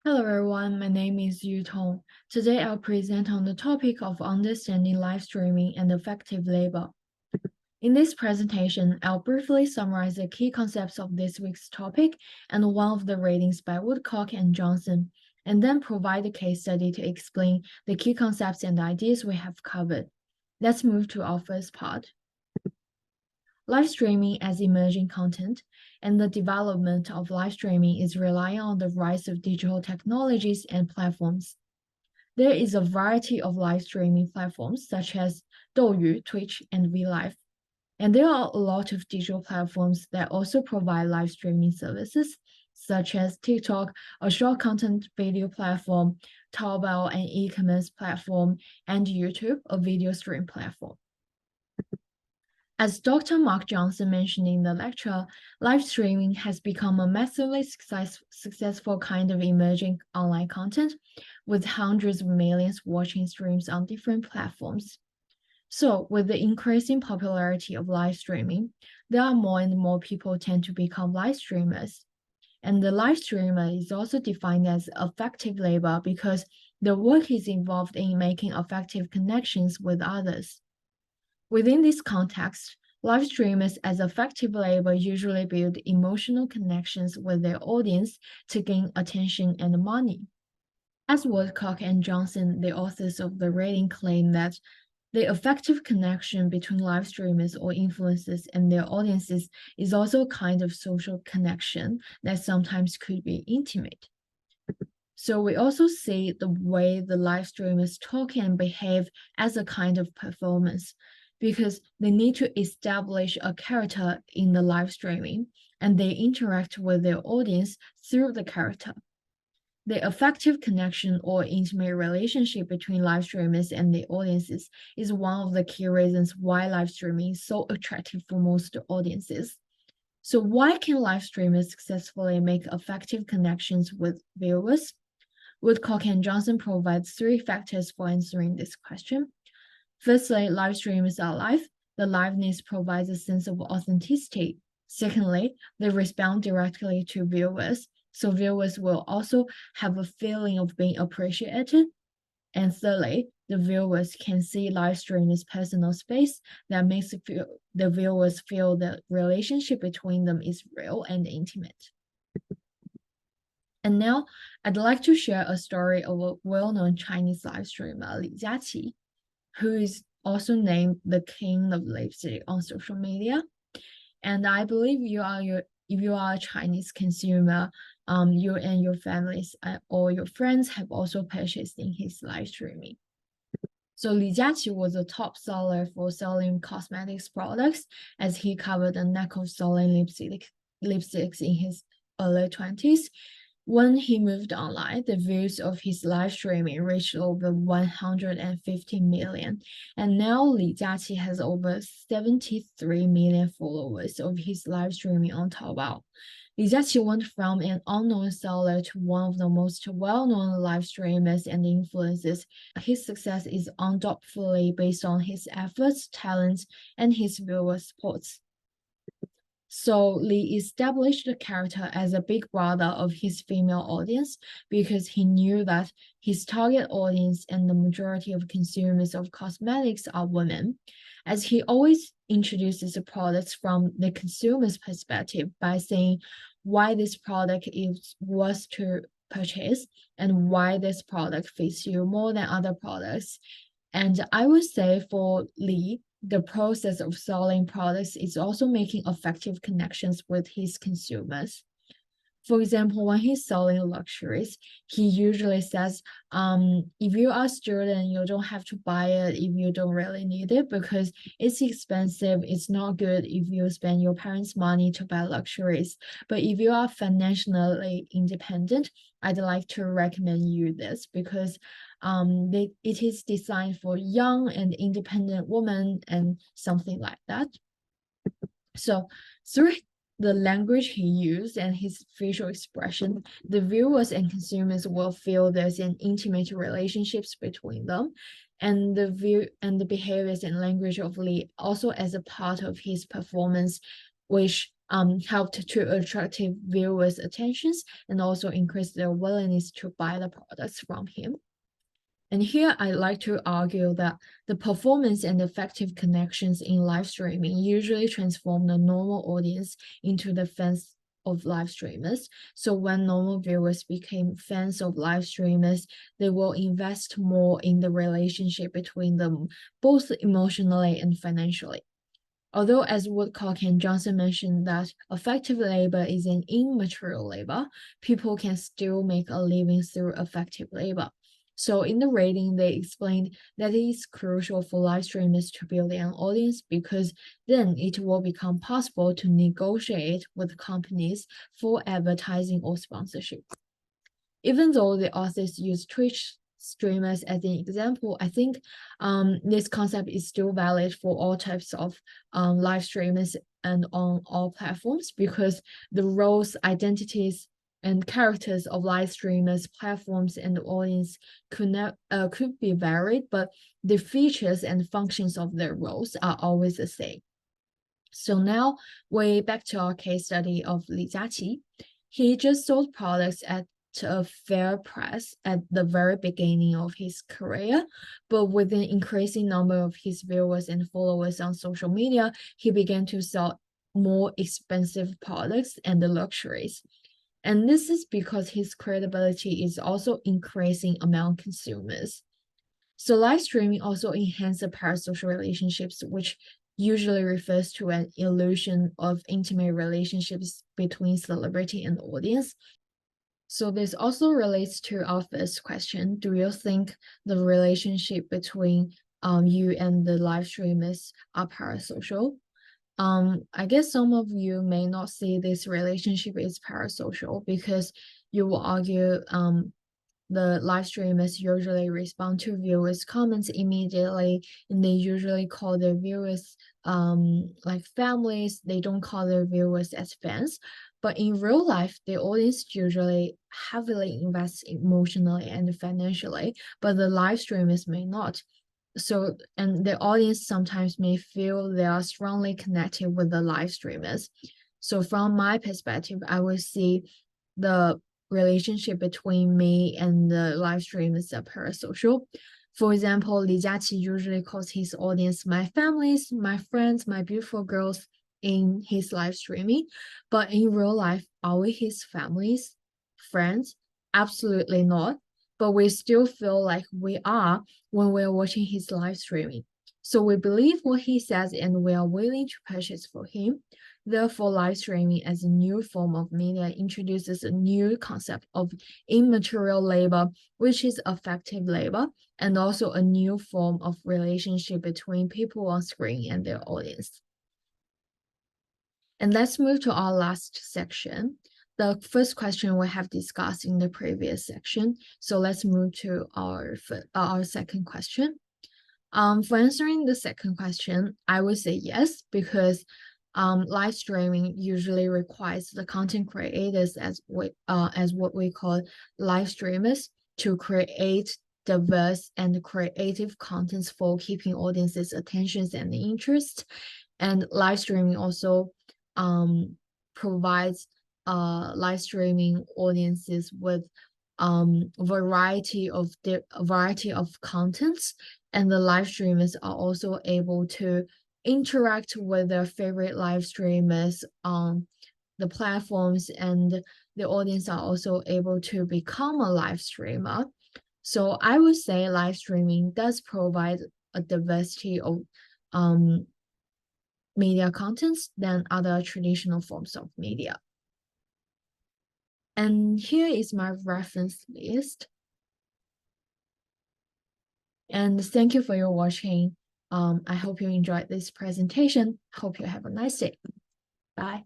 Hello everyone, my name is Yutong. Today I'll present on the topic of understanding live streaming and effective labor. In this presentation, I'll briefly summarize the key concepts of this week's topic and one of the ratings by Woodcock and Johnson, and then provide a case study to explain the key concepts and ideas we have covered. Let's move to our first part. Live streaming as emerging content and the development of live streaming is relying on the rise of digital technologies and platforms. There is a variety of live streaming platforms such as Douyu, Twitch, and VLive. And there are a lot of digital platforms that also provide live streaming services, such as TikTok, a short content video platform, Taobao, an e-commerce platform, and YouTube, a video stream platform. As Dr. Mark Johnson mentioned in the lecture, live streaming has become a massively successful kind of emerging online content, with hundreds of millions watching streams on different platforms. So, with the increasing popularity of live streaming, there are more and more people tend to become live streamers. And the live streamer is also defined as effective labor because the work is involved in making effective connections with others. Within this context, live streamers as effective labor usually build emotional connections with their audience to gain attention and money. As Woodcock and Johnson, the authors of the rating, claim that the effective connection between live streamers or influencers and their audiences is also a kind of social connection that sometimes could be intimate. So we also see the way the live streamers talk and behave as a kind of performance because they need to establish a character in the live streaming and they interact with their audience through the character. The effective connection or intimate relationship between live streamers and the audiences is one of the key reasons why live streaming is so attractive for most audiences. So why can live streamers successfully make effective connections with viewers? Woodcock and Johnson provide three factors for answering this question. Firstly, live streams are live. The liveness provides a sense of authenticity. Secondly, they respond directly to viewers, so viewers will also have a feeling of being appreciated. And thirdly, the viewers can see live streamers' personal space that makes the viewers feel the relationship between them is real and intimate. And now I'd like to share a story of a well-known Chinese live streamer, Li Jiaqi, who is also named the King of Lipstick on social media. And I believe if you are a Chinese consumer, you and your families or your friends have also purchased in his live streaming. So Li Jiaqi was a top seller for selling cosmetics products as he covered a neck of selling lipsticks in his early 20s. When he moved online, the views of his live streaming reached over 150 million, and now Li Jiaqi has over 73 million followers of his live streaming on Taobao. Li Jiaqi went from an unknown seller to one of the most well-known live streamers and influencers. His success is undoubtedly based on his efforts, talents, and his viewer support. So Lee established the character as a big brother of his female audience because he knew that his target audience and the majority of consumers of cosmetics are women, as he always introduces the products from the consumer's perspective by saying why this product is worth to purchase and why this product fits you more than other products. And I would say for Lee, the process of selling products is also making effective connections with his consumers. For example, when he's selling luxuries, he usually says, if you are a student, you don't have to buy it if you don't really need it because it's expensive. It's not good if you spend your parents' money to buy luxuries. But if you are financially independent, I'd like to recommend you this because it is designed for young and independent women and something like that. So through the language he used and his facial expression, the viewers and consumers will feel there's an intimate relationships between them. And the behaviors and language of Lee also as a part of his performance, which helped to attract viewers' attentions and also increase their willingness to buy the products from him. And here I'd like to argue that the performance and effective connections in live streaming usually transform the normal audience into the fans of live streamers. So when normal viewers became fans of live streamers, they will invest more in the relationship between them, both emotionally and financially. Although, as Woodcock and Johnson mentioned that effective labor is an immaterial labor, people can still make a living through effective labor. So in the rating, they explained that it is crucial for live streamers to build an audience because then it will become possible to negotiate with companies for advertising or sponsorship. Even though the authors use Twitch streamers as an example, I think this concept is still valid for all types of live streamers and on all platforms because the roles, identities, and characters of live streamers, platforms, and the audience could be varied, but the features and functions of their roles are always the same. So now we're back to our case study of Li Jiaqi. He just sold products at a fair price at the very beginning of his career, but with an increasing number of his viewers and followers on social media, he began to sell more expensive products and the luxuries. And this is because his credibility is also increasing among consumers. So live streaming also enhances parasocial relationships, which usually refers to an illusion of intimate relationships between celebrity and audience. So this also relates to our first question. Do you think the relationship between you and the live streamers are parasocial? I guess some of you may not see this relationship as parasocial because you will argue the live streamers usually respond to viewers' comments immediately, and they usually call their viewers like families. They don't call their viewers as fans. But in real life, the audience usually heavily invests emotionally and financially, but the live streamers may not. So, and the audience sometimes may feel they are strongly connected with the live streamers. So from my perspective, I would see the relationship between me and the live streamers are parasocial. For example, Li Jiaqi usually calls his audience my families, my friends, my beautiful girls in his live streaming. But in real life, are we his families, friends? Absolutely not. But we still feel like we are when we're watching his live streaming. So we believe what he says and we are willing to purchase for him. Therefore, live streaming as a new form of media introduces a new concept of immaterial labor, which is effective labor, and also a new form of relationship between people on screen and their audience. And let's move to our last section. The first question we have discussed in the previous section. So let's move to our second question. For answering the second question, I would say yes, because live streaming usually requires the content creators as what we call live streamers to create diverse and creative contents for keeping audiences' attentions and interest. And live streaming also provides live streaming audiences with variety of contents, and the live streamers are also able to interact with their favorite live streamers on the platforms, and the audience are also able to become a live streamer. So I would say live streaming does provide a diversity of media contents than other traditional forms of media. And here is my reference list. And thank you for your watching. I hope you enjoyed this presentation. Hope you have a nice day. Bye.